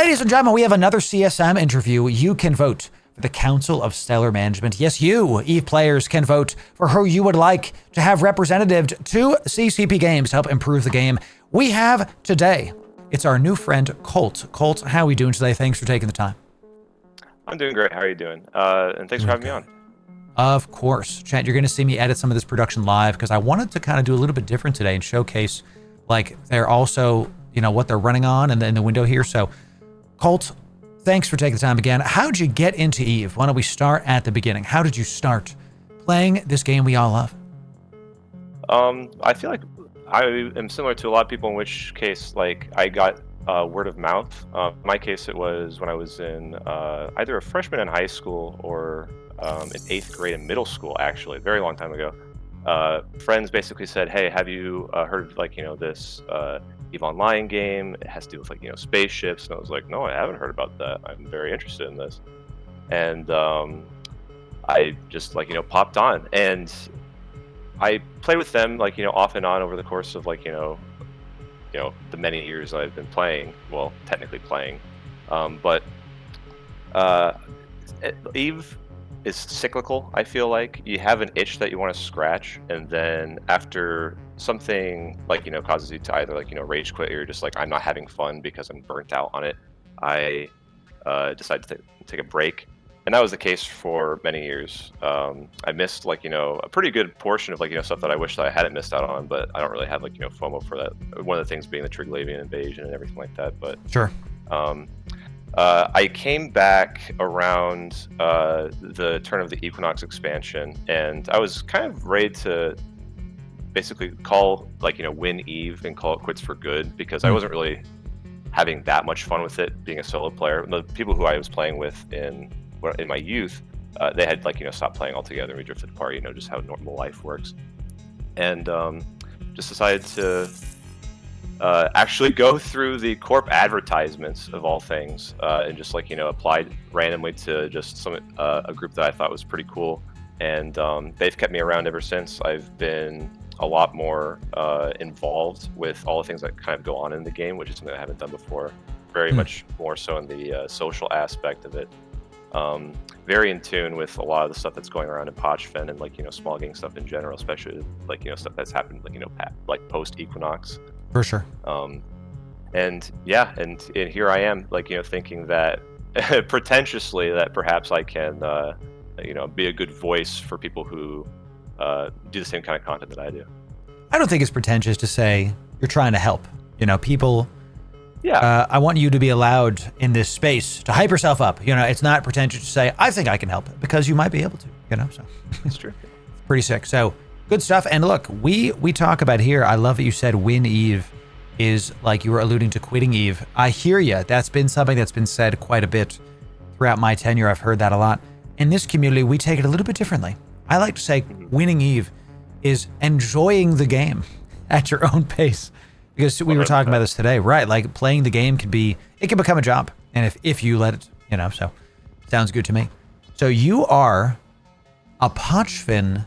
Ladies and gentlemen, we have another CSM interview. You can vote for the Council of Stellar Management. Yes, you, EVE players, can vote for who you would like to have representative to CCP Games to help improve the game. We have today, it's our new friend, Colt. Colt, how are we doing today? Thanks for taking the time. I'm doing great. How are you doing? And thanks for having me on. Of course. Chat, you're going to see me edit some of this production live because I wanted to kind of do a little bit different today and showcase, like, they're also, you know, what they're running on and in the window here. So, Colt, thanks for taking the time again. How'd you get into EVE? Why don't we start at the beginning? How did you start playing this game we all love? I feel like I am similar to a lot of people, in which case, like, I got word of mouth. In my case, it was when I was in either a freshman in high school or in 8th grade in middle school, actually, a very long time ago. Friends basically said, hey, have you heard of, like, you know, this EVE Online game? It has to do with, like, you know, spaceships. And I was like, no, I haven't heard about that. I'm very interested in this. And I just, like, you know, popped on. And I played with them, like, you know, off and on over the course of, like, you know, the many years I've been playing. Well, technically playing. But EVE is cyclical. I feel like you have an itch that you want to scratch, and then after something, like, you know, causes you to either, like, you know, rage quit, or you're just like, I'm not having fun because I'm burnt out on it, I decided to take a break. And that was the case for many years. I missed, like, you know, a pretty good portion of, like, you know, stuff that I wish that I hadn't missed out on, but I don't really have, like, you know, FOMO for that. One of the things being the Triglavian invasion and everything like that. But sure. I came back around the turn of the Equinox expansion, and I was kind of ready to basically call, like, you know, win EVE and call it quits for good, because I wasn't really having that much fun with it being a solo player. The people who I was playing with in my youth, they had, like, you know, stopped playing altogether. We drifted apart, you know, just how normal life works. And just decided to actually go through the Corp advertisements of all things, and just, like, you know, applied randomly to just a group that I thought was pretty cool. And they've kept me around ever since. I've been a lot more involved with all the things that kind of go on in the game, which is something I haven't done before. Very much more so in the social aspect of it. Very in tune with a lot of the stuff that's going around in Pochven and, like, you know, small gang stuff in general, especially, like, you know, stuff that's happened, like, you know, like post Equinox. For sure. And yeah, and here I am, like, you know, thinking that pretentiously that perhaps I can, you know, be a good voice for people who do the same kind of content that I do. I don't think it's pretentious to say you're trying to help. You know, people. Yeah. I want you to be allowed in this space to hype yourself up. You know, it's not pretentious to say, I think I can help, because you might be able to, you know, so. It's true. Pretty sick. So good stuff. And look, we talk about here, I love that you said win EVE is like you were alluding to quitting EVE. I hear you. That's been something that's been said quite a bit throughout my tenure. I've heard that a lot. In this community, we take it a little bit differently. I like to say winning EVE is enjoying the game at your own pace. Because we were talking about this today, right? Like, playing the game can become a job. And if you let it, you know, so sounds good to me. So you are a Pochven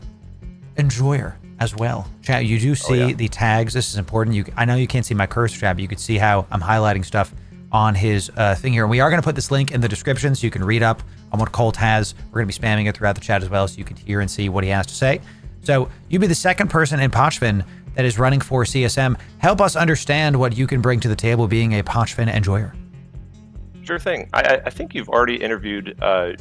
enjoyer as well. Chat, you do see the tags. This is important. I know you can't see my cursor, chat, but you can see how I'm highlighting stuff on his thing here. And we are going to put this link in the description so you can read up on what Colt has. We're going to be spamming it throughout the chat as well, so you can hear and see what he has to say. So you'd be the second person in Pochven that is running for CSM. Help us understand what you can bring to the table being a Pochven enjoyer. Sure thing. I think you've already interviewed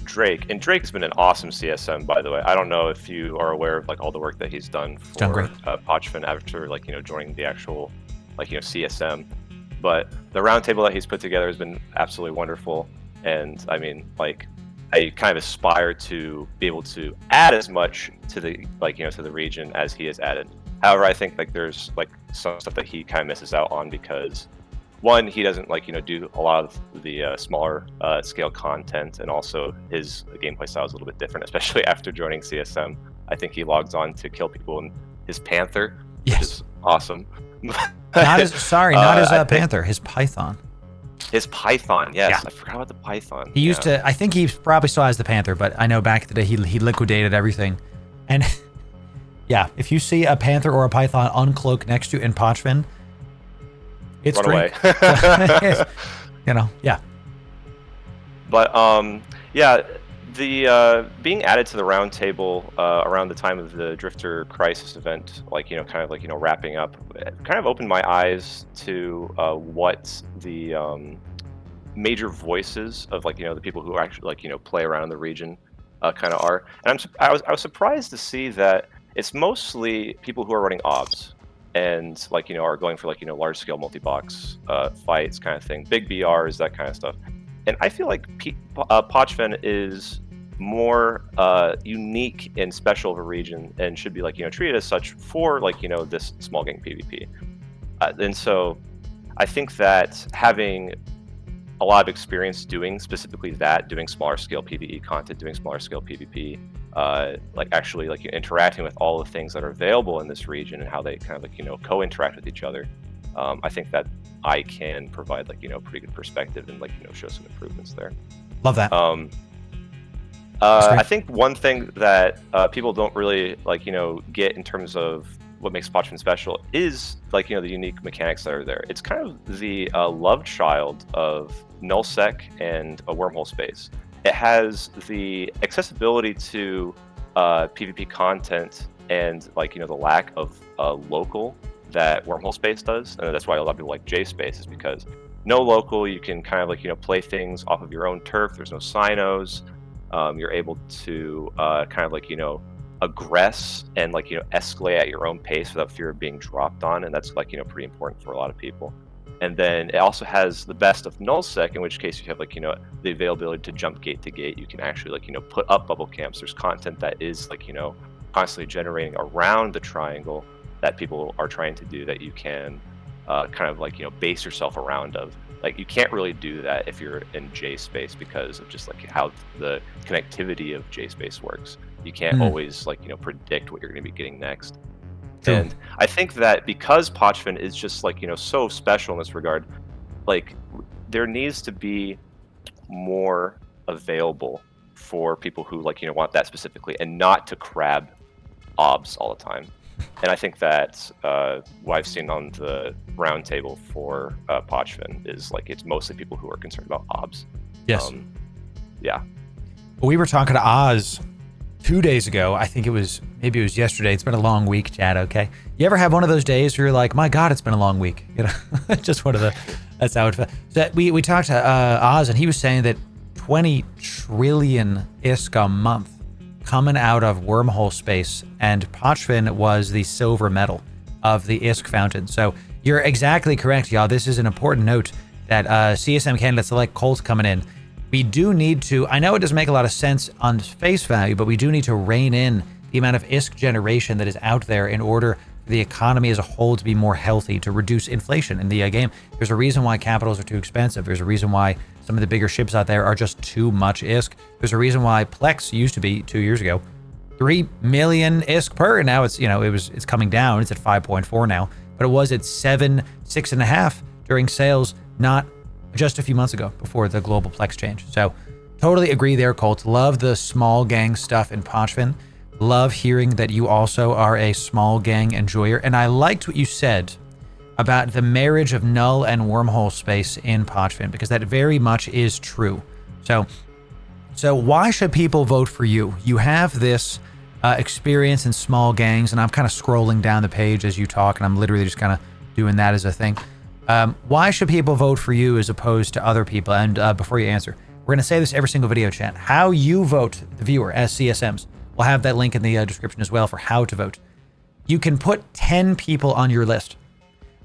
Drake, and Drake's been an awesome CSM, by the way. I don't know if you are aware of, like, all the work that he's done for Pochven after, like, you know, joining the actual, like, you know, CSM. But the roundtable that he's put together has been absolutely wonderful. And I mean, like, I kind of aspire to be able to add as much to the, like, you know, to the region as he has added. However, I think, like, there's, like, some stuff that he kind of misses out on because, one, he doesn't, like, you know, do a lot of the smaller scale content, and also his gameplay style is a little bit different, especially after joining CSM. I think he logs on to kill people in his Panther, which is awesome. Not his Panther, his Python. His Python, yes. Yeah. I forgot about the Python. He used to, I think he probably still has the Panther, but I know back in the day he liquidated everything. And yeah, if you see a Panther or a Python uncloak next to you in Pochven, it's run away. You know, yeah. But yeah, the being added to the round table around the time of the Drifter Crisis event, like kind of like wrapping up, it kind of opened my eyes to what the major voices of like the people who actually like play around in the region kind of are. And I was surprised to see that it's mostly people who are running obs and like are going for like large scale multi-box fights kind of thing, big BRs, that kind of stuff. And I feel like Pochven is more unique and special of a region and should be like treated as such for like this small gang PvP. And so I think that having a lot of experience doing specifically that, doing smaller scale PvE content, doing smaller scale PvP, like actually like interacting with all the things that are available in this region and how they kind of like co-interact with each other. I think that I can provide like pretty good perspective and like show some improvements there. Love that. I think one thing that people don't really like get in terms of what makes Pochven special is like the unique mechanics that are there. It's kind of the love child of Null-sec and a wormhole space. It has the accessibility to PvP content and like the lack of local that wormhole space does, and that's why a lot of people like JSpace, is because no local, you can kind of like play things off of your own turf. There's no sinos. You're able to kind of like aggress and like escalate at your own pace without fear of being dropped on, and that's like pretty important for a lot of people. And then it also has the best of Null-sec, in which case you have like the availability to jump gate to gate. You can actually like put up bubble camps. There's content that is like constantly generating around the triangle that people are trying to do that you can kind of like base yourself around of. Like you can't really do that if you're in JSpace because of just like how the connectivity of JSpace works. You can't always like predict what you're going to be getting next. True. And I think that because Pochven is just like so special in this regard, like there needs to be more available for people who like want that specifically, and not to crab obs all the time. And I think that what I've seen on the roundtable for Pochven is like it's mostly people who are concerned about obs. Yes. Yeah. We were talking to Oz 2 days ago. I think maybe it was yesterday. It's been a long week, Chad. Okay. You ever have one of those days where you're like, my God, it's been a long week? Just one of the. That's how it felt. So we talked to Oz, and he was saying that 20 trillion ISK a month coming out of wormhole space, and Pochven was the silver medal of the ISK fountain. So you're exactly correct, y'all. This is an important note that CSM candidates like Colt coming in. We do need to, I know it doesn't make a lot of sense on face value, but we do need to rein in the amount of ISK generation that is out there in order for the economy as a whole to be more healthy, to reduce inflation in the game. There's a reason why capitals are too expensive. There's a reason why some of the bigger ships out there are just too much ISK. There's a reason why Plex used to be 2 years ago 3 million ISK per, and now it's it's coming down. It's at 5.4 now, but it was at 6.5 during sales not just a few months ago before the global Plex change. So totally agree there, Colt. Love the small gang stuff in Pochven. Love hearing that you also are a small gang enjoyer, and I liked what you said about the marriage of null and wormhole space in Pochven, because that very much is true. So why should people vote for you? You have this experience in small gangs, and I'm kind of scrolling down the page as you talk, and I'm literally just kind of doing that as a thing. Why should people vote for you as opposed to other people? And before you answer, we're going to say this every single video, chat. How you vote, the viewer, as CSMs. We'll have that link in the description as well for how to vote. You can put 10 people on your list,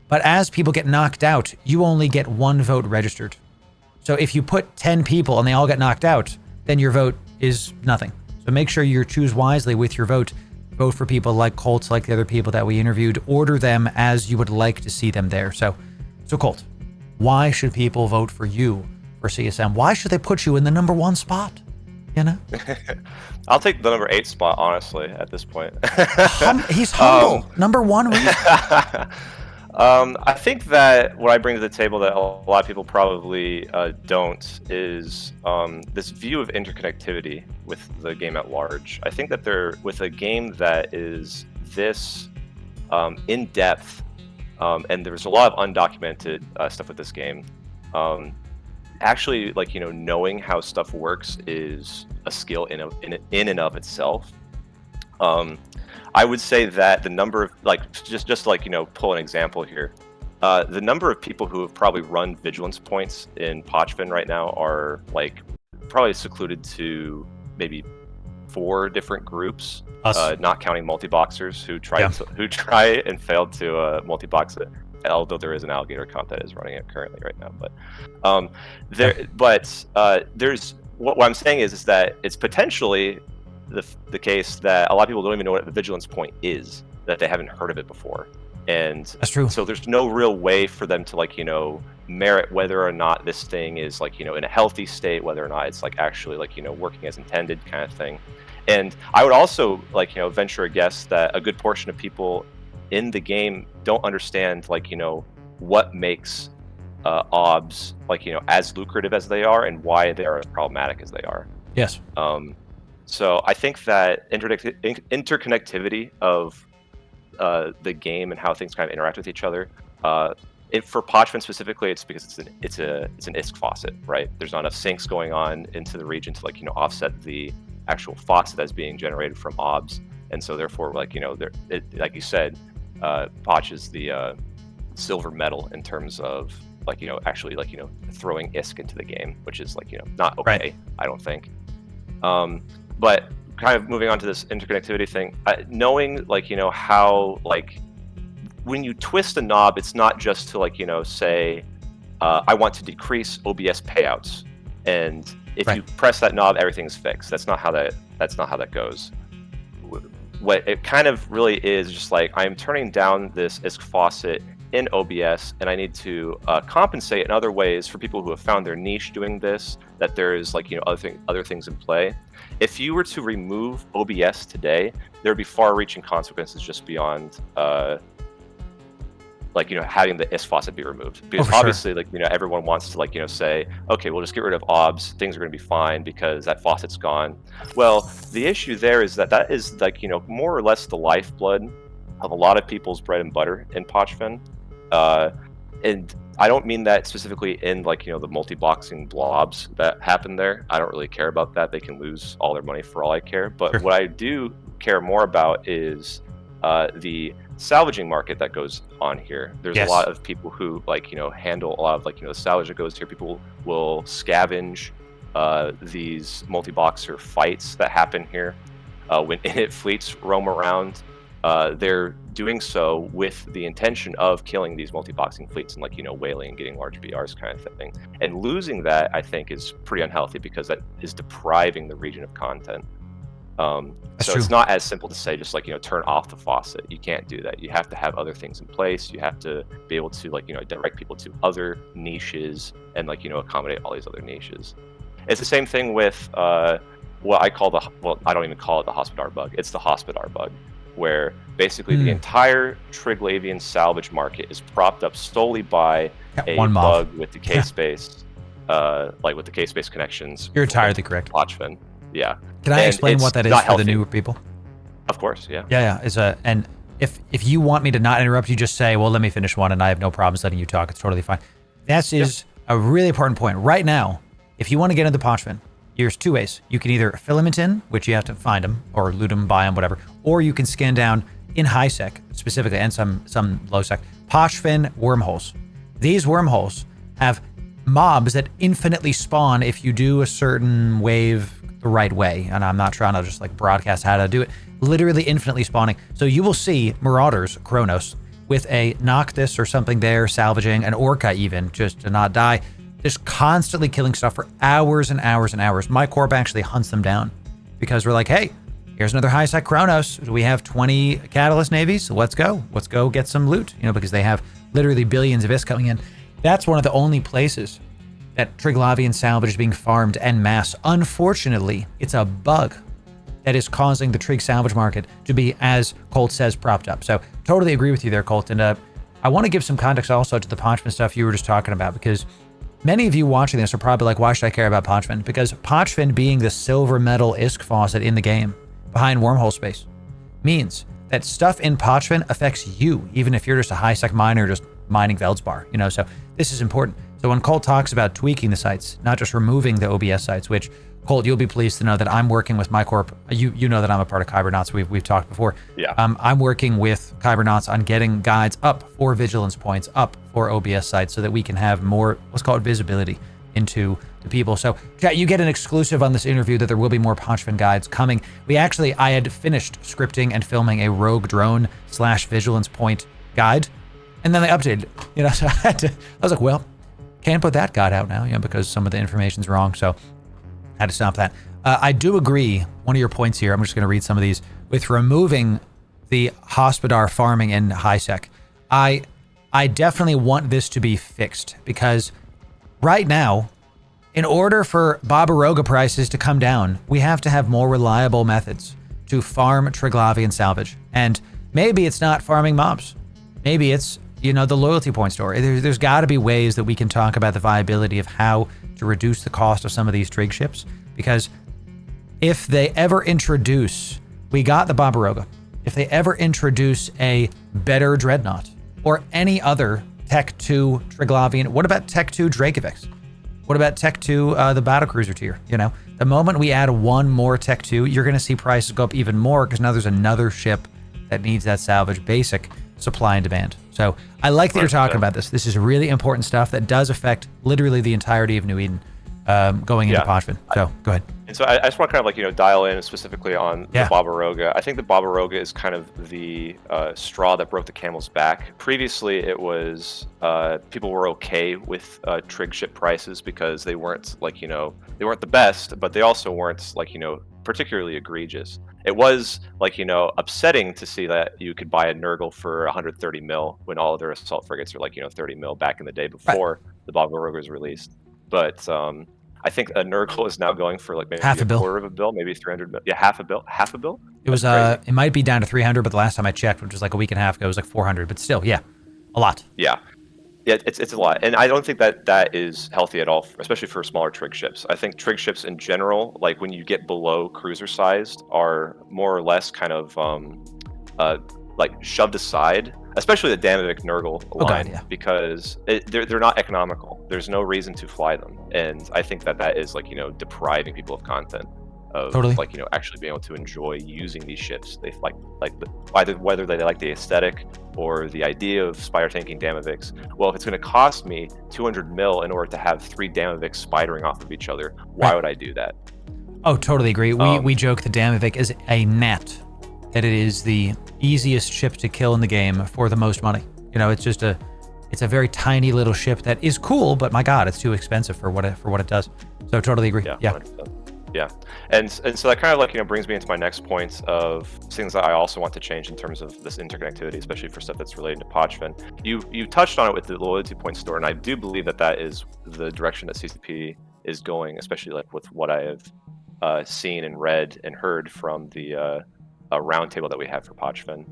but as people get knocked out, you only get 1 vote registered. So if you put 10 people and they all get knocked out, then your vote is nothing. So make sure you choose wisely with your vote. Vote for people like Colt, like the other people that we interviewed. Order them as you would like to see them there. So Colt, why should people vote for you for CSM? Why should they put you in the #1 spot? I'll take the #8 spot, honestly, at this point. He's humble. #1 reason. I think that what I bring to the table that a lot of people probably don't is this view of interconnectivity with the game at large. I think that with a game that is this in-depth, and there's a lot of undocumented stuff with this game, actually, like, you know, knowing how stuff works is a skill in and of itself. I would say that the number of, like, just like, you know, pull an example here. The number of people who have probably run vigilance points in Pochven right now are like probably secluded to maybe 4 different groups, not counting multi-boxers who try and failed to multi-box it. Although there is an alligator comp that is running it currently right now, there's what I'm saying is that it's potentially the case that a lot of people don't even know what a vigilance point is, that they haven't heard of it before. And that's true. So there's no real way for them to, like, you know, merit whether or not this thing is, like, you know, in a healthy state, whether or not it's like actually, like, you know, working as intended kind of thing. And I would also, like, you know, venture a guess that a good portion of people in the game don't understand, like, you know, what makes OBS, like, you know, as lucrative as they are and why they are as problematic as they are. Yes. So I think that interconnectivity of the game and how things kind of interact with each other. For Pochven specifically, it's because it's an ISK faucet, right? There's not enough sinks going on into the region to, like, you know, offset the actual faucet that's being generated from OBS, and so therefore, like, you know, like you said, Poch is the silver medal in terms of, like, you know, actually, like, you know, throwing ISK into the game, which is, like, you know, not okay, right. I don't think. But kind of moving on to this interconnectivity thing, knowing, like, you know, how, like, when you twist a knob, it's not just to, like, you know, say, I want to decrease OBS payouts, and if you press that knob, everything's fixed. That's not how that goes. What it kind of really is just like, I'm turning down this ISK faucet in OBS, and I need to compensate in other ways for people who have found their niche doing this, that there is, like, you know, other things in play. If you were to remove OBS today, there would be far-reaching consequences just beyond, like, you know, having the ISK faucet be removed. Because obviously, like, you know, everyone wants to, like, you know, say, okay, we'll just get rid of OBS, things are going to be fine because that faucet's gone. Well, the issue there is that is, like, you know, more or less the lifeblood of a lot of people's bread and butter in Pochven. And I don't mean that specifically in, like, you know, the multi-boxing blobs that happen there. I don't really care about that. They can lose all their money for all I care. But what I do care more about is the salvaging market that goes on here. There's a lot of people who, like, you know, handle a lot of, like, you know, the salvage that goes here. People will scavenge these multi-boxer fights that happen here. When init fleets roam around, they're doing so with the intention of killing these multi-boxing fleets and, like, you know, whaling and getting large BRs kind of thing. And losing that, I think, is pretty unhealthy because that is depriving the region of content. So it's not as simple to say just, like, you know, turn off the faucet. You can't do that. You have to have other things in place. You have to be able to, like, you know, direct people to other niches and, like, you know, accommodate all these other niches. It's the same thing with what I call I don't even call it the Hospodar bug. It's the Hospodar bug, where basically the entire Triglavian salvage market is propped up solely by a bug with the K-space, like with the K-space connections. You're entirely correct. Pochven. Yeah. Can I explain what that is for the newer people? Of course, yeah. Yeah. And if you want me to not interrupt you, just say, well, let me finish one, and I have no problems letting you talk. It's totally fine. That is a really important point. Right now, if you want to get into Pochven, there's 2 ways. You can either filament in, which you have to find them, or loot them, buy them, whatever, or you can scan down in high sec, specifically, and some low sec, Pochven wormholes. These wormholes have mobs that infinitely spawn if you do a certain wave the right way, and I'm not trying to just, like, broadcast how to do it. Literally infinitely spawning. So you will see Marauders, Kronos, with a Noctis or something there, salvaging, an Orca even, just to not die, just constantly killing stuff for hours and hours and hours. My Corp actually hunts them down because we're like, hey, here's another high-sec Kronos. We have 20 Catalyst Navies. Let's go. Let's go get some loot, you know, because they have literally billions of ISK coming in. That's one of the only places that Triglavian salvage is being farmed en masse. Unfortunately, it's a bug that is causing the Trig salvage market to be, as Colt says, propped up. So totally agree with you there, Colt. And I want to give some context also to the Pochven stuff you were just talking about, because many of you watching this are probably like, why should I care about Pochven? Because Pochven being the silver metal ISK faucet in the game behind wormhole space means that stuff in Pochven affects you, even if you're just a high-sec miner just mining Veldspar, you know? So this is important. So when Colt talks about tweaking the sites, not just removing the OBS sites, which Colt, you'll be pleased to know that I'm working with my corp. You know that I'm a part of KYBERNAUT, so we've talked before. Yeah. I'm working with KYBERNAUT on getting guides up for vigilance points, up for OBS sites, so that we can have more, let's call it visibility into the people. So chat, you get an exclusive on this interview that there will be more Pochven guides coming. I had finished scripting and filming a rogue drone / vigilance point guide, and then they updated. So I was like, well, can't put that guide out now, because some of the information's wrong. So I had to stop that. I do agree, one of your points here, I'm just going to read some of these, with removing the Hospodar farming in high sec. I definitely want this to be fixed, because right now, in order for Barbaroga prices to come down, we have to have more reliable methods to farm Triglavian salvage. And maybe it's not farming mobs. Maybe it's, the loyalty point store. There's got to be ways that we can talk about the viability of how to reduce the cost of some of these trig ships. Because if they ever introduce, we got the Barbaroga, if they ever introduce a better Dreadnought or any other Tech 2 Triglavian, what about Tech 2 Dracovics? What about Tech 2, the battlecruiser tier? The moment we add one more Tech 2, you're going to see prices go up even more, because now there's another ship that needs that salvage basic supply and demand. So I like that you're talking about this. This is really important stuff that does affect literally the entirety of New Eden going into Pochven. So go ahead. And so I just want to kind of dial in specifically on the Barbaroga. I think the Barbaroga is kind of the straw that broke the camel's back. Previously, it was people were okay with trig ship prices because they weren't they weren't the best, but they also weren't particularly egregious. It was upsetting to see that you could buy a Nurgle for 130 mil when all of their assault frigates are 30 mil back in the day before the Barbaroga was released. But I think a Nurgle is now going for maybe half a bill. Quarter of a bill, maybe 300 mil. Yeah, half a bill. It was it might be down to 300, but the last time I checked, which was a week and a half ago, it was 400. But still, yeah, a lot. Yeah, it's a lot, and I don't think that is healthy at all, especially for smaller trig ships. I think trig ships in general, when you get below cruiser sized, are more or less kind of shoved aside. Especially the Damavic Nurgle line, because they're not economical. There's no reason to fly them, and I think that is depriving people of content, of actually being able to enjoy using these ships. They either whether they like the aesthetic or the idea of spider tanking Damavics. Well, if it's going to cost me 200 mil in order to have 3 Damavics spidering off of each other, why would I do that? Oh, totally agree. We joke the Damavic is a net. That it is the easiest ship to kill in the game for the most money. It's just it's a very tiny little ship that is cool, but my God, it's too expensive for what it does. So totally agree. Yeah. 100%. Yeah, and so that kind of brings me into my next point of things that I also want to change in terms of this interconnectivity, especially for stuff that's related to Pochven. You touched on it with the loyalty point store, and I do believe that is the direction that CCP is going, especially with what I have seen and read and heard from the a roundtable that we have for Pochven.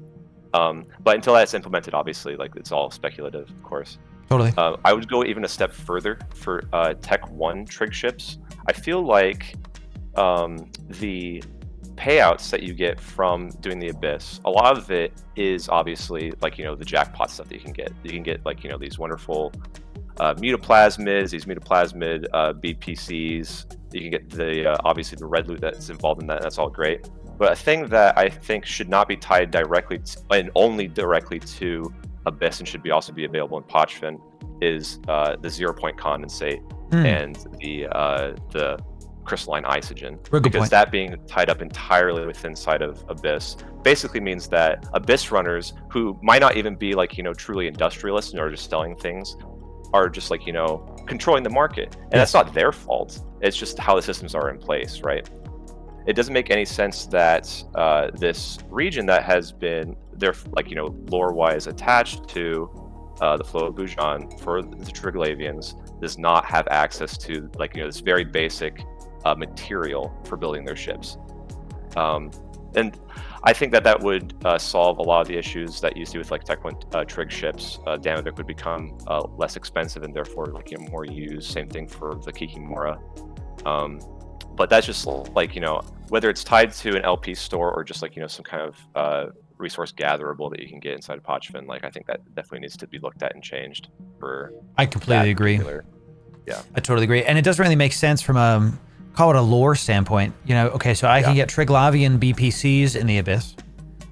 But until that's implemented, obviously, it's all speculative, of course. Totally. I would go even a step further for Tech 1 trig ships. I feel like the payouts that you get from doing the Abyss, a lot of it is obviously the jackpot stuff that you can get. You can get these wonderful mutaplasmids, these mutaplasmid BPCs. You can get the obviously the red loot that's involved in that. That's all great. But a thing that I think should not be tied directly and only directly to Abyss and should also be available in Pochven is the 0 point condensate and the crystalline isogen. Because that being tied up entirely inside of Abyss basically means that Abyss runners who might not even be truly industrialists and are just selling things are just controlling the market. And that's not their fault. It's just how the systems are in place, right? It doesn't make any sense that this region that has been lore-wise attached to the flow of Bujan for the Triglavians does not have access to this very basic material for building their ships. And I think that would solve a lot of the issues that you see with Tech 1 trig ships. Damavic would become less expensive and therefore more used. Same thing for the Kikimora. But that's just whether it's tied to an LP store or just some kind of resource gatherable that you can get inside of Pochven. I think that definitely needs to be looked at and changed. I completely agree. Yeah. I totally agree. And it doesn't really make sense from a, call it a lore standpoint. You know, okay, so I can get Triglavian BPCs in the Abyss.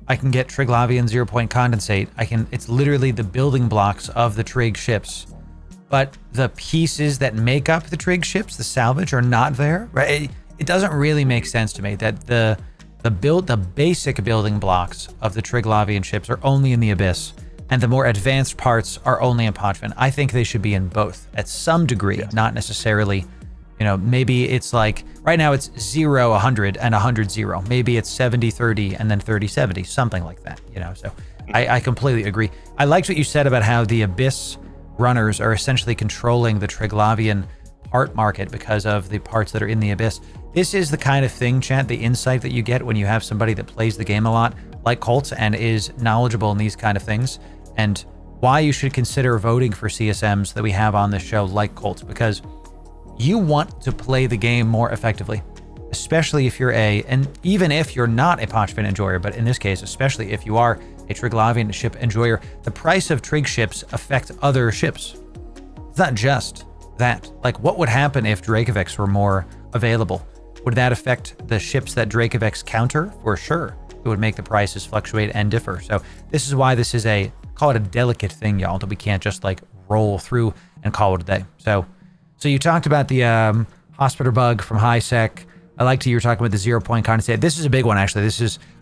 I can get Triglavian 0-point condensate. It's literally the building blocks of the Trig ships. But the pieces that make up the Trig ships, the Salvage, are not there, right? It doesn't really make sense to me that the basic building blocks of the Triglavian ships are only in the Abyss, and the more advanced parts are only in Pochven. I think they should be in both at some degree, not necessarily, you know, maybe it's like, right now it's 0, 100, and 100, 0. Maybe it's 70, 30, and then 30, 70, something like that, you know? So I completely agree. I liked what you said about how the Abyss runners are essentially controlling the Triglavian part market because of the parts that are in the Abyss. This is the kind of thing, chat, the insight that you get when you have somebody that plays the game a lot, like Colt, and is knowledgeable in these kind of things, and why you should consider voting for CSMs that we have on this show, like Colt, because you want to play the game more effectively, especially if you're and even if you're not a Pochven enjoyer, but in this case, especially if you are a Triglavian ship enjoyer, the price of Trig ships affect other ships. It's not just that. Like, what would happen if Dracovex were more available? Would that affect the ships that Dracovex counter? For sure. It would make the prices fluctuate and differ. So this is why this is call it a delicate thing, y'all, that we can't just like roll through and call it a day. So you talked about the hospital bug from HiSec. I liked you were talking about the 0-point condensate. This is a big one, actually.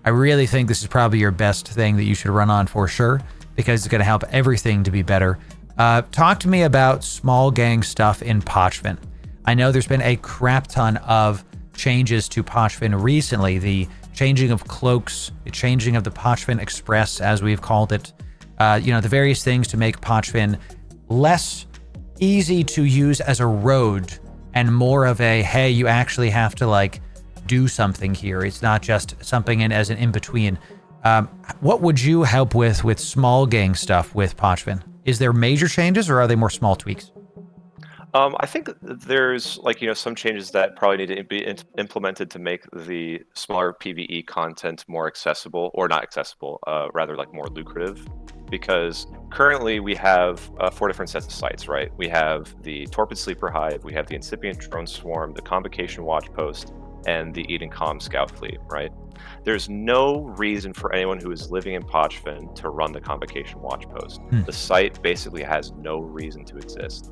I really think this is probably your best thing that you should run on for sure, because it's going to help everything to be better. Talk to me about small gang stuff in Pochven. I know there's been a crap ton of changes to Pochven recently. The changing of cloaks, the changing of the Pochven Express, as we've called it. You know, the various things to make Pochven less easy to use as a road and more of a, hey, you actually have to like do something here. It's not just something as an in-between. What would you help with small gang stuff with Pochven? Is there major changes or are they more small tweaks? I think there's some changes that probably need to be implemented to make the smaller PvE content more accessible, or not accessible, rather like more lucrative. Because currently we have 4 different sets of sites, right? We have the Torpid Sleeper Hive, we have the Incipient Drone Swarm, the Convocation Watch Post, and the Eden Com Scout Fleet, right? There's no reason for anyone who is living in Pochven to run the Convocation Watch Post. The site basically has no reason to exist.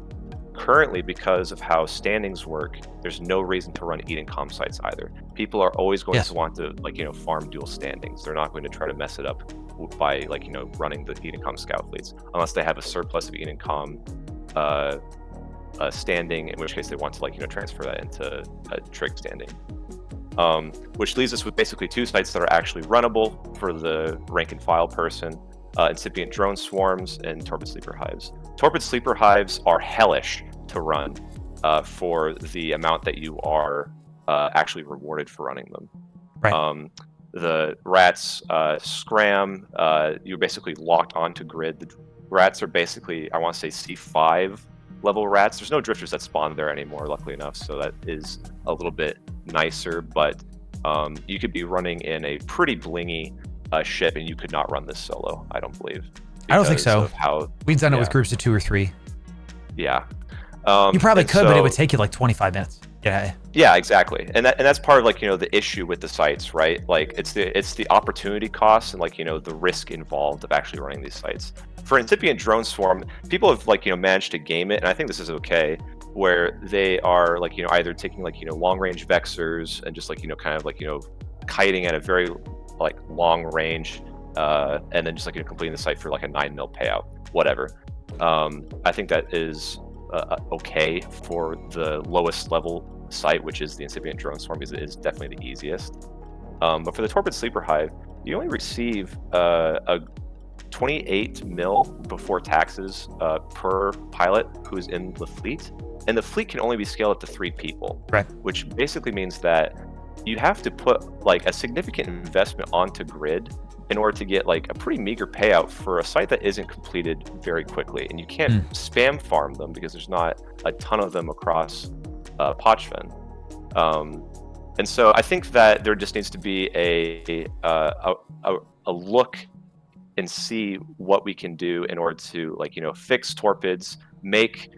Currently, because of how standings work, there's no reason to run Eden Com sites either. People are always going to want to farm dual standings. They're not going to try to mess it up by running the Eden Com Scout fleets unless they have a surplus of Eden Com standing, in which case they want to transfer that into a Trig standing. Which leaves us with basically 2 sites that are actually runnable for the rank and file person: Incipient Drone Swarms and Torpid Sleeper Hives. Torpid Sleeper Hives are hellish to run for the amount that you are actually rewarded for running them. Right. The rats scram. You're basically locked onto grid. The rats are basically, I want to say, C5 level rats. There's no drifters that spawn there anymore, luckily enough, so that is a little bit nicer, but you could be running in a pretty blingy ship and you could not run this solo, I don't believe. I don't think so. We've done it with groups of 2 or 3. Yeah. You probably could, but it would take you like 25 minutes. Yeah. Yeah, exactly. And that's part of the issue with the sites, right? Like it's the opportunity cost and the risk involved of actually running these sites. For Incipient Drone Swarm, people have managed to game it, and I think this is okay, where they are either taking long range vexers and just kiting at a very long range, and then just completing the site for a 9 mil payout, whatever. I think that is okay for the lowest level site, which is the Incipient Drone Swarm, because it is definitely the easiest. But for the Torpid Sleeper Hive, you only receive a 28 mil before taxes per pilot who's in the fleet, and the fleet can only be scaled up to 3 people, right? Which basically means that you have to put a significant investment onto grid in order to get a pretty meager payout for a site that isn't completed very quickly, and you can't spam farm them because there's not a ton of them across Pochven. And so I think that there just needs to be a look and see what we can do in order to fix torpids, make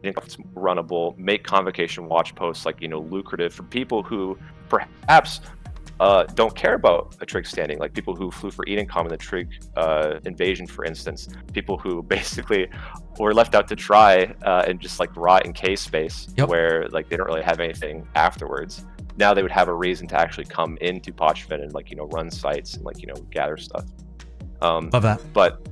it's runnable, make convocation watch posts like, lucrative for people who perhaps don't care about a trig standing, like people who flew for Edencom in the trig invasion, for instance, people who basically were left out to dry and just like rot in K space, where like they don't really have anything afterwards. Now they would have a reason to actually come into Pochven and like, run sites and like, gather stuff. Love that. But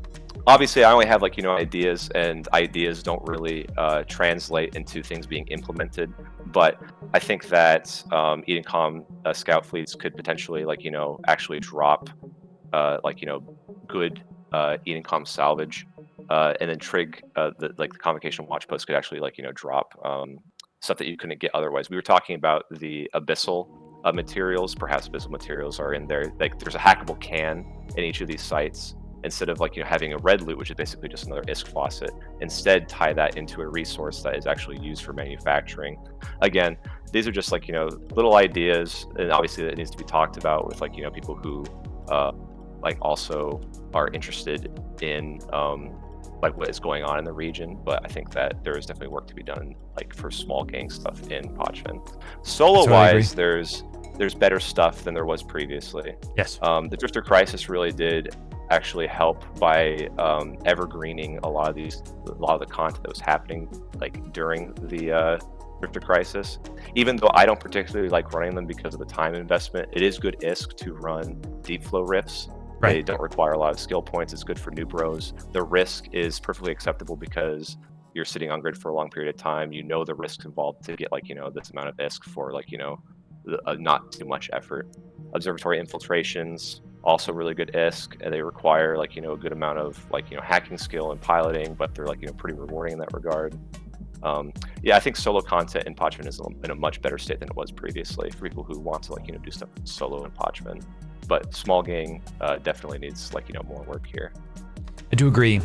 obviously I only have like, ideas, and ideas don't really translate into things being implemented. But I think that Edencom scout fleets could potentially like, actually drop like, good Edencom salvage, and then trig the convocation watch post could actually like, drop stuff that you couldn't get otherwise. We were talking about the abyssal materials. Perhaps abyssal materials are in there. Like there's a hackable can in each of these sites. Instead of like, having a red loot, which is basically just another ISK faucet, instead tie that into a resource that is actually used for manufacturing. Again, these are just like, little ideas, and obviously that needs to be talked about with like, people who like also are interested in like what is going on in the region. But I think that there is definitely work to be done like for small gang stuff in Pochven. Solo wise, there's better stuff than there was previously. Yes. The Drifter Crisis really did actually help by evergreening a lot of the content that was happening like during the Drifter Crisis. Even though I don't particularly like running them because of the time investment, it is good ISK to run deep flow rifts. Right. They don't require a lot of skill points. It's good for new bros. The risk is perfectly acceptable because you're sitting on grid for a long period of time. The risks involved to get like, this amount of ISK for like, not too much effort. Observatory infiltrations, also really good ISK, and they require like, a good amount of like, hacking skill and piloting, but they're like, pretty rewarding in that regard. Yeah, I think solo content in Pochven is in a much better state than it was previously for people who want to like, do stuff solo in Pochven. But small gang definitely needs like, more work here. I do agree.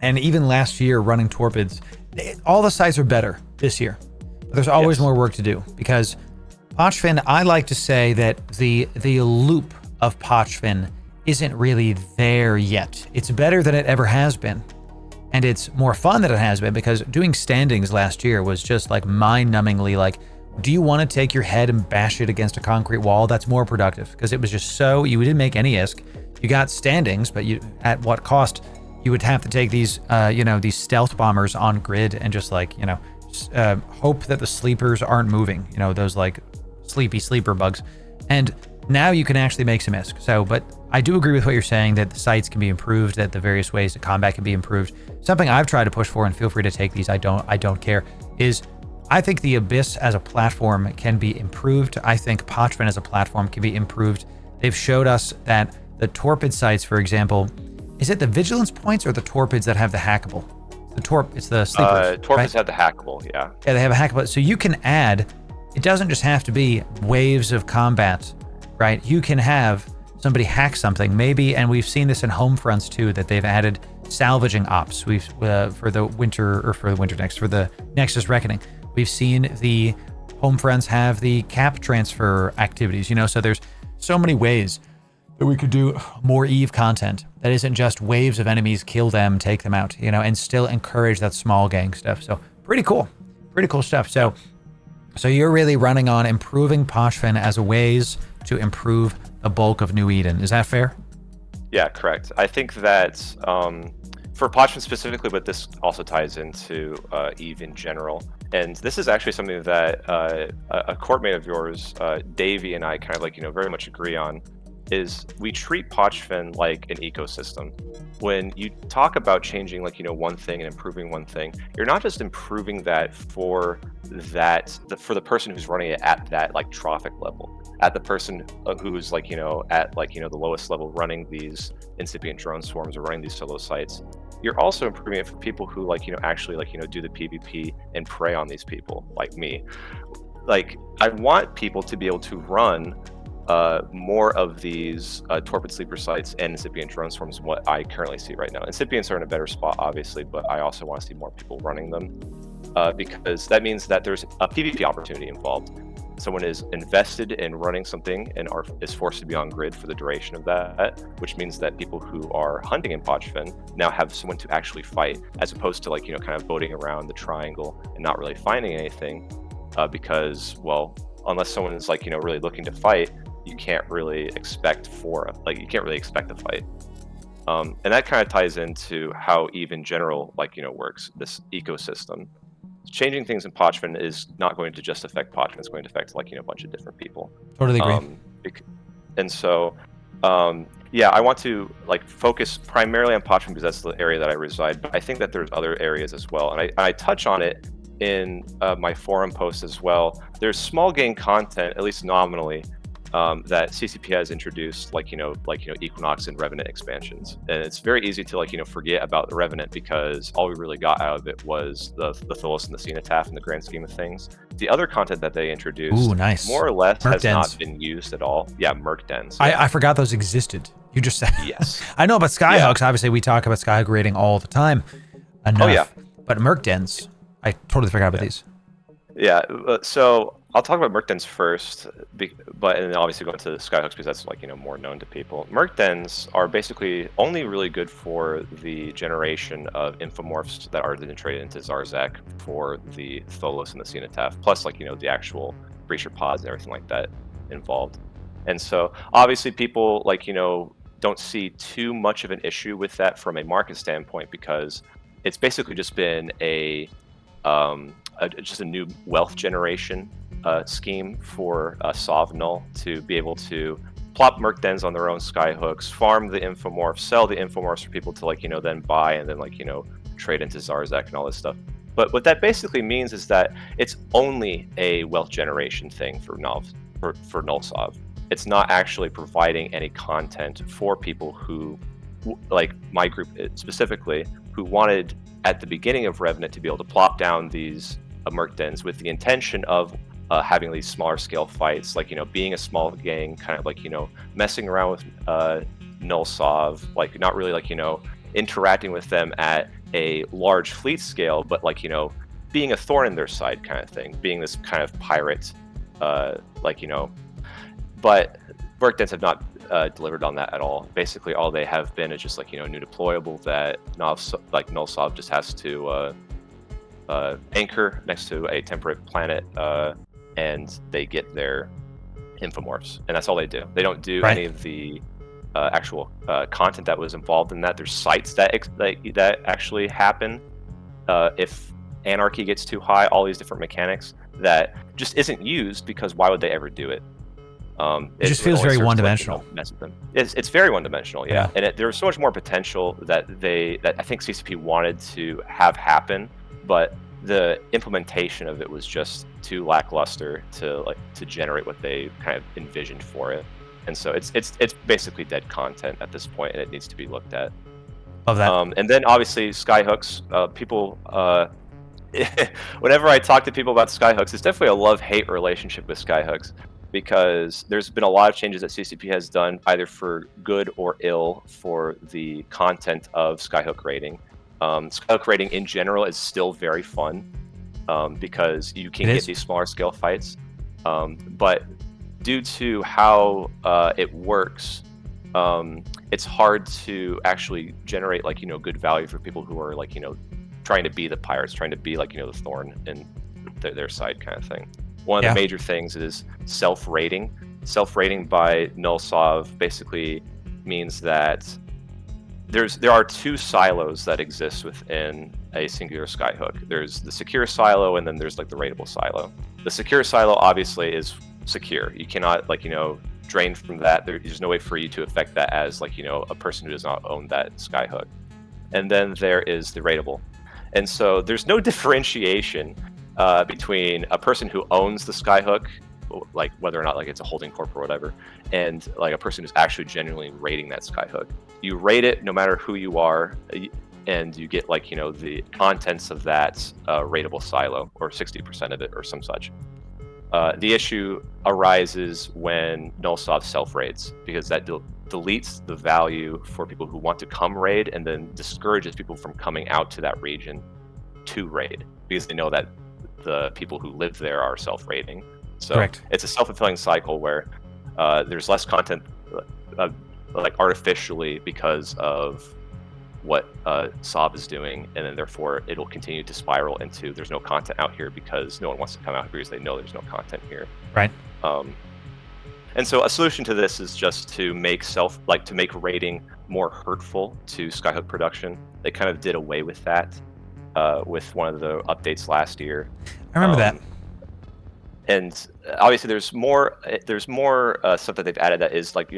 And even last year running Torpids, all the sites are better this year. But there's always more work to do, because Pochven, I like to say that the loop of Pochven isn't really there yet. It's better than it ever has been. And it's more fun than it has been, because doing standings last year was just like mind-numbingly like, do you want to take your head and bash it against a concrete wall? That's more productive, because it was just so, you didn't make any ISK. You got standings, but you, at what cost? You would have to take these, these stealth bombers on grid and just like, hope that the sleepers aren't moving, those like sleeper bugs. And now you can actually make some ISK. So, but I do agree with what you're saying, that the sites can be improved, that the various ways that combat can be improved. Something I've tried to push for, and feel free to take these, I don't care, is I think the Abyss as a platform can be improved. I think Pochven as a platform can be improved. They've showed us that the Torpid sites, for example, is it the Vigilance points or the Torpids that have the hackable? It's the sleepers. Torpids right? have the hackable, yeah. Yeah, they have a hackable. So you can add, it doesn't just have to be waves of combat, right? You can have somebody hack something, maybe, and we've seen this in home fronts too, that they've added salvaging ops. We've for the Nexus Reckoning. We've seen the home fronts have the cap transfer activities, so there's so many ways that we could do more EVE content that isn't just waves of enemies, kill them, take them out, and still encourage that small gang stuff. So pretty cool stuff. So you're really running on improving Pochven as a ways to improve the bulk of New Eden. Is that fair? Yeah, correct. I think that for Pochven specifically, but this also ties into EVE in general. And this is actually something that a Corp mate of yours, Davey, and I kind of like, very much agree on, is we treat Pochven like an ecosystem. When you talk about changing like, one thing and improving one thing, you're not just improving that for the person who's running it at that like trophic level, at the person who's like, at like, the lowest level running these incipient drone swarms or running these solo sites. You're also improving it for people who like, actually like, do the PvP and prey on these people like me. Like, I want people to be able to run more of these Torpid Sleeper sites and incipient drone swarms than what I currently see right now. Incipients are in a better spot, obviously, but I also want to see more people running them because that means that there's a PvP opportunity involved. someone is invested in running something and is forced to be on grid for the duration of that, which means that people who are hunting in Pochven now have someone to actually fight, as opposed to kind of boating around the triangle and not really finding anything, because, well, unless someone is really looking to fight, you can't really expect the fight. And that kind of ties into how EVE in general works, this ecosystem. Changing things in Pochven is not going to just affect Pochven, it's going to affect a bunch of different people. Totally agree. And so yeah, I want to focus primarily on Pochven because that's the area that I reside, but I think that there's other areas as well, and I touch on it in my forum post as well. There's small gain content, at least nominally, that CCP has introduced, Equinox and Revenant expansions, and it's very easy to forget about the Revenant because all we really got out of it was the Tholos and the Cenotaph in the grand scheme of things. The other content that they introduced, nice, more or less, Merc has dens. not been used at all. Yeah, Merc dens. I forgot those existed. You just said. Yes. I know about Skyhooks. Obviously, we talk about Skyhook rating all the time. Enough. Oh yeah. But Merc dens, I totally forgot about these. Yeah. So I'll talk about Merc dens first, but and then obviously go into Skyhooks because that's more known to people. Merc dens are basically only really good for the generation of infomorphs that are then traded into Zarzak for the Tholos and the Cenotaph, plus the actual breacher pods and everything like that involved. And so obviously people don't see too much of an issue with that from a market standpoint because it's basically just been just a new wealth generation scheme for Sov Null to be able to plop Merc dens on their own Skyhooks, farm the infomorphs, sell the infomorphs for people to then buy and then trade into Zarzak and all this stuff. But what that basically means is that it's only a wealth generation thing for Null-sov. It's not actually providing any content for people who, like my group specifically, who wanted at the beginning of Revenant to be able to plop down these Merc dens with the intention of having these smaller scale fights, being a small gang, kind of messing around with Null-sov, not really interacting with them at a large fleet scale, but being a thorn in their side kind of thing, being this kind of pirate, but Merc dens have not delivered on that at all. Basically, all they have been is just a new deployable that Null-sov just has to anchor next to a temperate planet, and they get their infomorphs, and that's all they do. They don't do any of the actual content that was involved in that. There's sites that actually happen if anarchy gets too high. All these different mechanics that just isn't used because why would they ever do it? It just feels very one-dimensional. It's very one-dimensional, yeah. And there's so much more potential that I think CCP wanted to have happen, but the implementation of it was just too lackluster to generate what they kind of envisioned for it. And so it's basically dead content at this point, and it needs to be looked at. Love that. And then obviously Skyhooks. People, whenever I talk to people about Skyhooks, it's definitely a love-hate relationship with Skyhooks, because there's been a lot of changes that CCP has done, either for good or ill, for the content of Skyhook rating. Skyhook rating in general is still very fun because you can get these smaller scale fights, but due to how it works, it's hard to actually generate good value for people who are trying to be the pirates, trying to be the thorn in their side kind of thing. One of the major things is self-rating. Self-rating by Null-sov basically means that there are two silos that exist within a singular Skyhook. There's the secure silo, and then there's the rateable silo. The secure silo obviously is secure. You cannot drain from that. There's no way for you to affect that as a person who does not own that Skyhook. And then there is the rateable. And so there's no differentiation between a person who owns the Skyhook, whether or not it's a holding corp or whatever, and a person who's actually genuinely rating that Skyhook. You rate it no matter who you are, and you get the contents of that rateable silo, or 60% of it, or some such. The issue arises when Null-sov self-raids, because that deletes the value for people who want to come raid, and then discourages people from coming out to that region to raid, because they know that the people who live there are self-raiding. So Correct. it's a self-fulfilling cycle where there's less content like artificially because of what Sob is doing, and then therefore it'll continue to spiral into there's no content out here because no one wants to come out because they know there's no content here. Right. And so a solution to this is just to make to make raiding more hurtful to Skyhook production. They kind of did away with that with one of the updates last year. I remember that. And obviously there's more stuff that they've added that is like,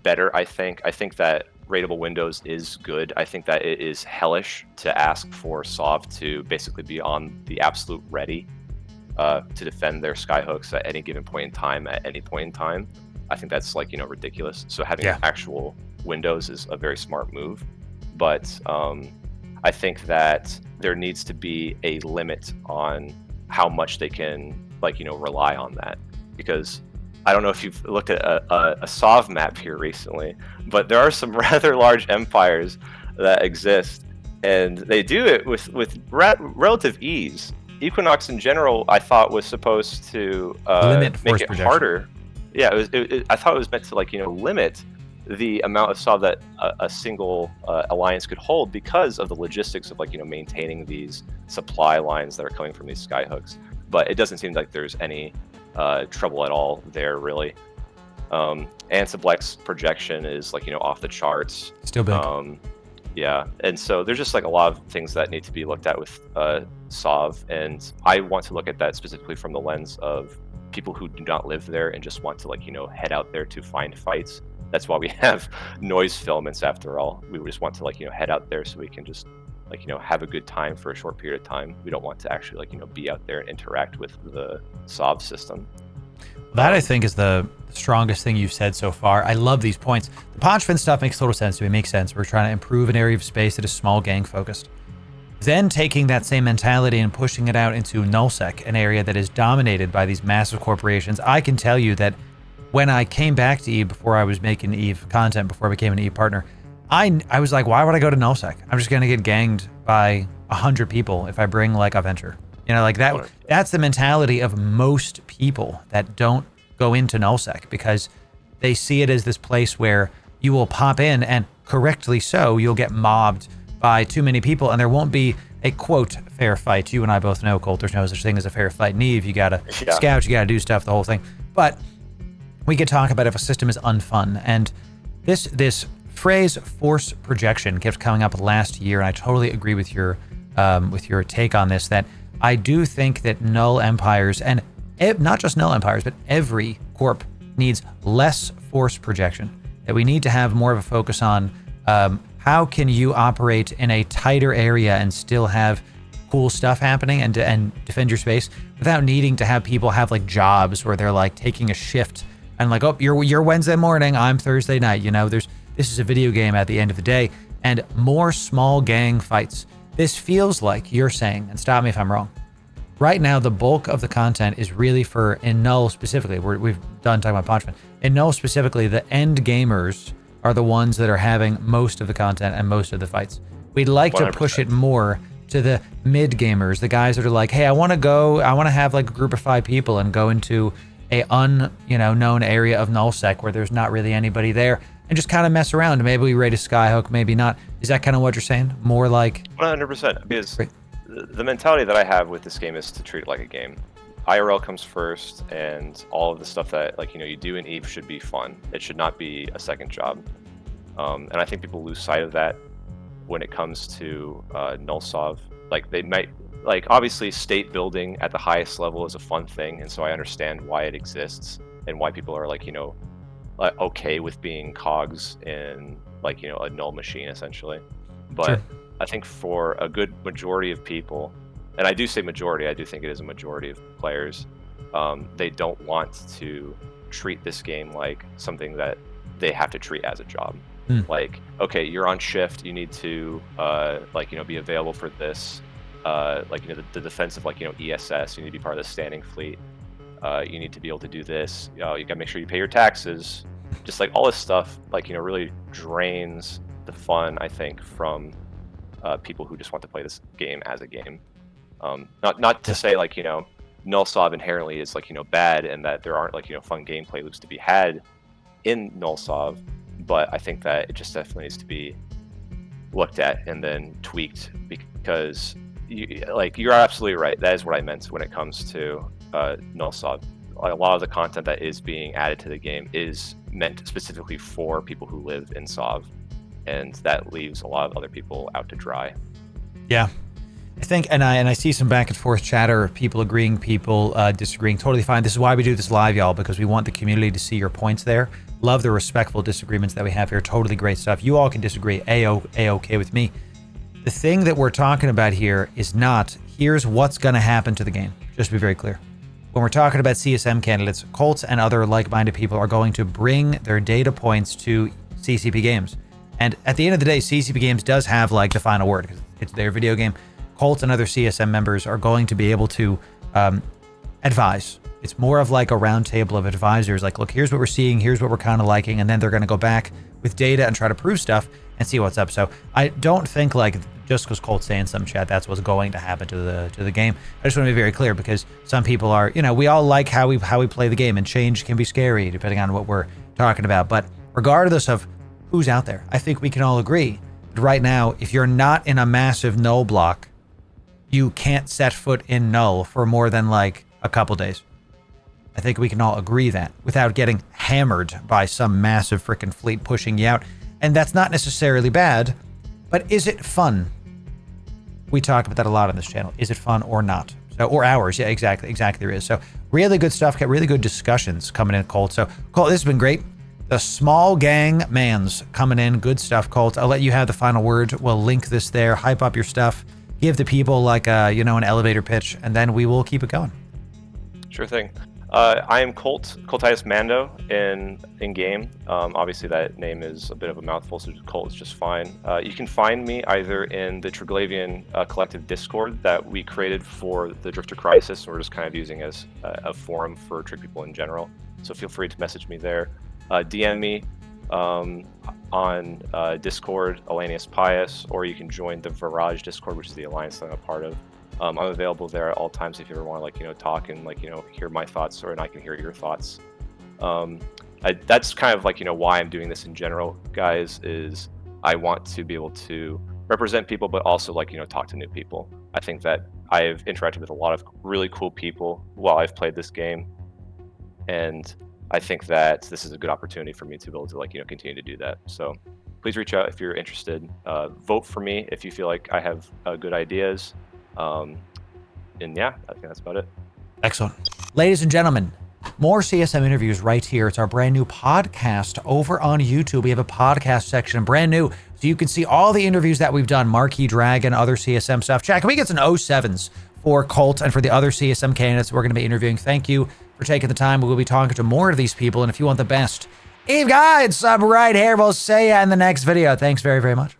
better. I think that raidable windows is good. I think that it is hellish to ask for Sov to basically be on the absolute ready to defend their Skyhooks at any given point in time, at any point in time. I think that's like, ridiculous. So having actual windows is a very smart move. But I think that there needs to be a limit on how much they can rely on that, because I don't know if you've looked at a Sov map here recently, but there are some rather large empires that exist, and they do it with relative ease. Equinox in general, I thought, was supposed to make it harder. Yeah, I thought it was meant to limit the amount of Sov that a single alliance could hold because of the logistics of maintaining these supply lines that are coming from these Skyhooks. But it doesn't seem like there's any trouble at all there, really. Ansiblex projection is off the charts. Still big. Yeah, and so there's just a lot of things that need to be looked at with Sov, and I want to look at that specifically from the lens of people who do not live there and just want to head out there to find fights. That's why we have noise filaments, after all. We just want to head out there so we can just have a good time for a short period of time. We don't want to actually be out there and interact with the Sov system. That I think is the strongest thing you've said so far. I love these points. The Pochven stuff makes total sense to me. It makes sense. We're trying to improve an area of space that is small gang focused. Then taking that same mentality and pushing it out into Null-sec, an area that is dominated by these massive corporations. I can tell you that when I came back to Eve before I was making Eve content, before I became an Eve partner, I was like, why would I go to Null-sec? I'm just going to get ganged by 100 people if I bring a Venture. That. That's the mentality of most people that don't go into Null-sec, because they see it as this place where you will pop in, and correctly so, you'll get mobbed by too many people, and there won't be a quote fair fight. You and I both know, Colt, there's no such thing as a fair fight in Eve. You gotta scout, you gotta do stuff, the whole thing. But we could talk about if a system is unfun, and this phrase force projection kept coming up last year, and I totally agree with your take on this, that I do think that null empires, and not just null empires, but every corp needs less force projection, that we need to have more of a focus on how can you operate in a tighter area and still have cool stuff happening and defend your space without needing to have people have jobs where they're taking a shift and oh, you're Wednesday morning, I'm Thursday night. This is a video game at the end of the day, and more small gang fights. This feels like you're saying, and stop me if I'm wrong, right now the bulk of the content is really for, in Null specifically, we've done talking about Pochven, in Null specifically, the end gamers are the ones that are having most of the content and most of the fights. We'd like 100%. To push it more to the mid gamers, the guys that are hey, I want to have a group of 5 people and go into a known area of Null-sec where there's not really anybody there, and just kind of mess around. Maybe we raid a Skyhook, maybe not. Is that kind of what you're saying? More 100%. Because the mentality that I have with this game is to treat it like a game. IRL comes first, and all of the stuff that you do in Eve should be fun. It should not be a second job. And I think people lose sight of that when it comes to Null-sov. They might obviously state building at the highest level is a fun thing, and so I understand why it exists and why people are okay with being cogs in a null machine essentially. But sure. I think for a good majority of people, and I do say majority, I do think it is a majority of players, they don't want to treat this game like something that they have to treat as a job. Okay, you're on shift, you need to be available for this, the defense of ESS, you need to be part of the standing fleet, you need to be able to do this, you gotta make sure you pay your taxes, just all this stuff really drains the fun, I think, from people who just want to play this game as a game. Not to say Null-sec inherently is like, bad, and that there aren't like, fun gameplay loops to be had in Null-sec. But I think that it just definitely needs to be looked at and then tweaked, because you're absolutely right. That is what I meant when it comes to Null-sec. A lot of the content that is being added to the game is meant specifically for people who live in Sov, and that leaves a lot of other people out to dry. Yeah, I think, and I see some back and forth chatter, people agreeing, people disagreeing. Totally fine. This is why we do this live, y'all, because we want the community to see your points there. Love the respectful disagreements that we have here. Totally great stuff. You all can disagree. A-okay with me. The thing that we're talking about here is not, here's what's going to happen to the game. Just to be very clear. When we're talking about CSM candidates, Colts and other like-minded people are going to bring their data points to CCP Games. And at the end of the day, CCP Games does have like the final word, because it's their video game. Colts and other CSM members are going to be able to advise. It's more of like a round table of advisors. Like, look, here's what we're seeing, here's what we're kind of liking, and then they're going to go back with data and try to prove stuff and see what's up. So I don't think like just because Colt's saying some chat, that's what's going to happen to the game. I just want to be very clear, because some people are, we all like how we play the game, and change can be scary depending on what we're talking about. But regardless of who's out there, I think we can all agree that right now, if you're not in a massive null block, you can't set foot in null for more than like a couple days. I think we can all agree that without getting hammered by some massive freaking fleet pushing you out. And that's not necessarily bad, but is it fun? We talk about that a lot on this channel. Is it fun or not? So, or hours? Yeah, exactly there is. So really good stuff, really good discussions coming in, Colt. So Colt, this has been great. The small gang mans coming in, good stuff, Colt. I'll let you have the final word. We'll link this there, hype up your stuff, give the people like an elevator pitch, and then we will keep it going. Sure thing. I am Coltius Mando in game. Obviously that name is a bit of a mouthful, so Colt is just fine. You can find me either in the Triglavian collective Discord that we created for the Drifter Crisis. We're just kind of using as a forum for Trig people in general. So feel free to message me there. DM me on Discord, Elanius Pius, or you can join the Virage Discord, which is the alliance that I'm a part of. I'm available there at all times if you ever want to talk and hear my thoughts, or and I can hear your thoughts. That's kind of why I'm doing this in general, guys, is I want to be able to represent people, but also talk to new people. I think that I've interacted with a lot of really cool people while I've played this game, and I think that this is a good opportunity for me to be able to continue to do that. So please reach out if you're interested. Vote for me if you feel like I have good ideas. And yeah, I think that's about it. Excellent. Ladies and gentlemen, more CSM interviews right here. It's our brand new podcast over on YouTube. We have a podcast section, brand new, so you can see all the interviews that we've done, Marquee Dragon, other CSM stuff. Chat, can we get some 07s for Colt and for the other CSM candidates we're going to be interviewing? Thank you for taking the time. We'll be talking to more of these people, and if you want the best Eve guide, sub right here. We'll see you in the next video. Thanks very, very much.